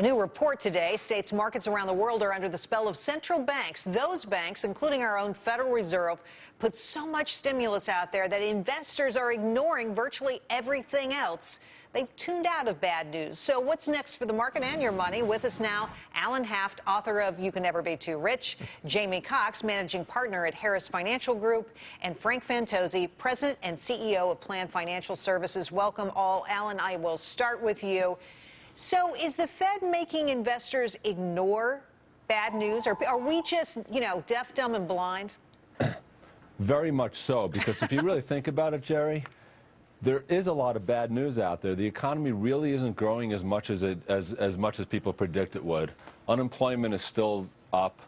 A new report today states markets around the world are under the spell of central banks. Those banks, including our own Federal Reserve, put so much stimulus out there that investors are ignoring virtually everything else. They've tuned out of bad news. So what's next for the market and your money? With us now, Alan Haft, author of You Can Never Be Too Rich, Jamie Cox, managing partner at Harris Financial Group, and Frank Fantozzi, president and CEO of Plan Financial Services. Welcome all. Alan, I will start with you. So is the Fed making investors ignore bad news, or are we just, deaf, dumb, and blind? Very much so, because if you really think about it, Jerry, there is a lot of bad news out there. The economy really isn't growing as much as people predict it would. Unemployment is still up.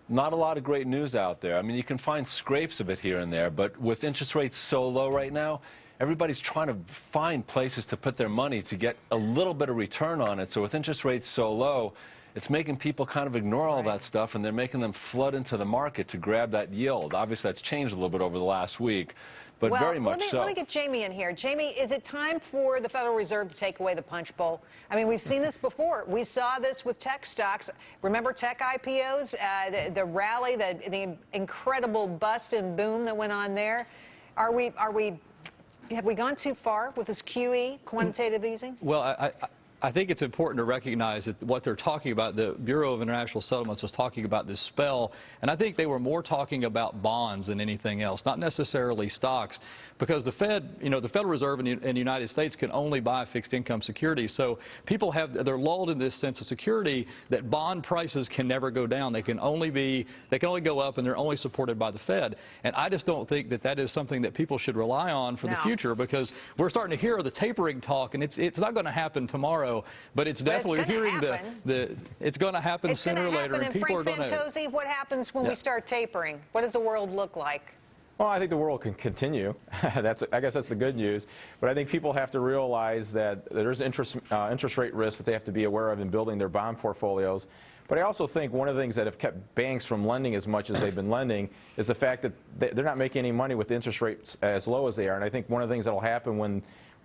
Not a lot of great news out there. I mean, you can find scrapes of it here and there, but with interest rates so low right now, everybody's trying to find places to put their money to get a little bit of return on it. So with interest rates so low, it's making people kind of ignore all that stuff, and they're making them flood into the market to grab that yield. Obviously, that's changed a little bit over the last week, but very much so. Let me get Jamie in here. Jamie, is it time for the Federal Reserve to take away the punch bowl? I mean, we've seen this before. We saw this with tech stocks. Remember tech IPOs, the rally, the incredible bust and boom that went on there? Have we gone too far with this QE, quantitative easing? Well, I think it's important to recognize that what they're talking about, the Bureau of International Settlements was talking about this spell, and I think they were more talking about bonds than anything else, not necessarily stocks, because the Fed, the Federal Reserve in the United States can only buy fixed income securities. So people they're lulled in this sense of security that bond prices can never go down. They can only go up, and they're only supported by the Fed. And I just don't think that that is something that people should rely on for the future, because we're starting to hear the tapering talk, and it's not going to happen tomorrow. But it's definitely hearing it's going to happen sooner or later. And people are going to. Fantozzi, what happens when we start tapering? What does the world look like? Well, I think the world can continue. I guess that's the good news. But I think people have to realize that there's interest rate risk that they have to be aware of in building their bond portfolios. But I also think one of the things that have kept banks from lending as much as they've been lending is the fact that they're not making any money with interest rates as low as they are. And I think one of the things that will happen when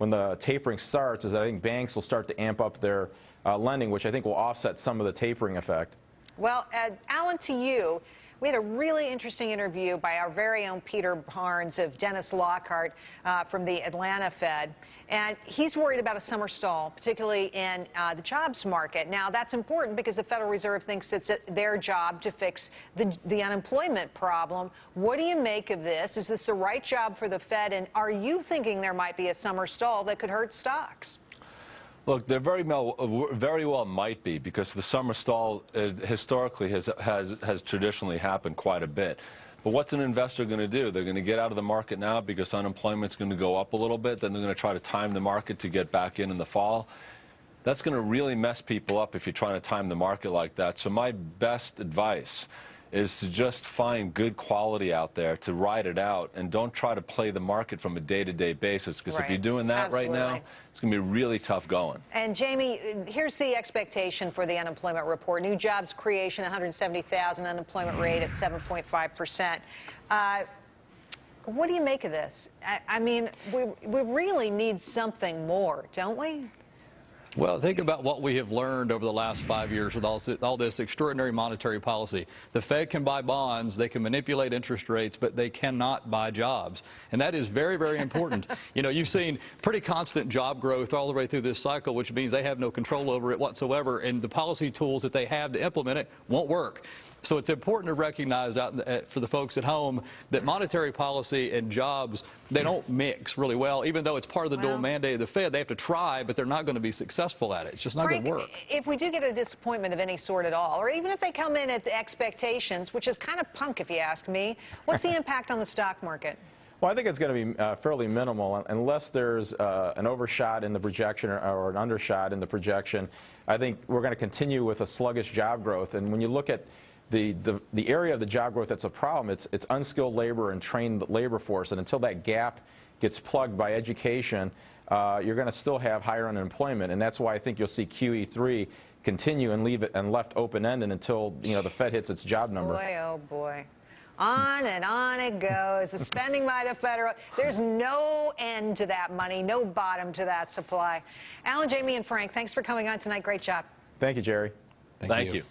the tapering starts is that I think banks will start to amp up their lending, which I think will offset some of the tapering effect. Well, Alan, to you, we had a really interesting interview by our very own Peter Barnes of Dennis Lockhart from the Atlanta Fed, and he's worried about a summer stall, particularly in the jobs market. Now, that's important because the Federal Reserve thinks it's their job to fix the unemployment problem. What do you make of this? Is this the right job for the Fed, and are you thinking there might be a summer stall that could hurt stocks? Look, there very well might be, because the summer stall historically has traditionally happened quite a bit. But what's an investor going to do? They're going to get out of the market now because unemployment's going to go up a little bit. Then they're going to try to time the market to get back in the fall. That's going to really mess people up if you're trying to time the market like that. So my best advice is to just find good quality out there to ride it out, and don't try to play the market from a day-to-day basis, because if you're doing that right now, it's going to be really tough going. And Jamie, here's the expectation for the unemployment report. New jobs creation, 170,000, unemployment rate at 7.5%. What do you make of this? I mean, we really need something more, don't we? Well, think about what we have learned over the last 5 years with all this extraordinary monetary policy. The Fed can buy bonds, they can manipulate interest rates, but they cannot buy jobs. And that is very, very important. You've seen pretty constant job growth all the way through this cycle, which means they have no control over it whatsoever, and the policy tools that they have to implement it won't work. So it's important to recognize for the folks at home that monetary policy and jobs, they don't mix really well. Even though it's part of the dual mandate of the Fed, they have to try, but they're not going to be successful at it. It's just not going to work. If we do get a disappointment of any sort at all, or even if they come in at the expectations, which is kind of punk if you ask me, what's the impact on the stock market? Well, I think it's going to be fairly minimal unless there's an overshot in the projection or an undershot in the projection. I think we're going to continue with a sluggish job growth. And when you look at the area of the job growth that's a problem, it's unskilled labor and trained labor force. And until that gap gets plugged by education, you're going to still have higher unemployment. And that's why I think you'll see QE3 continue and leave it left open-ended until the Fed hits its job number. Boy, oh boy. On and on it goes. The spending by the federal. There's no end to that money, no bottom to that supply. Alan, Jamie, and Frank, thanks for coming on tonight. Great job. Thank you, Jerry. Thank you.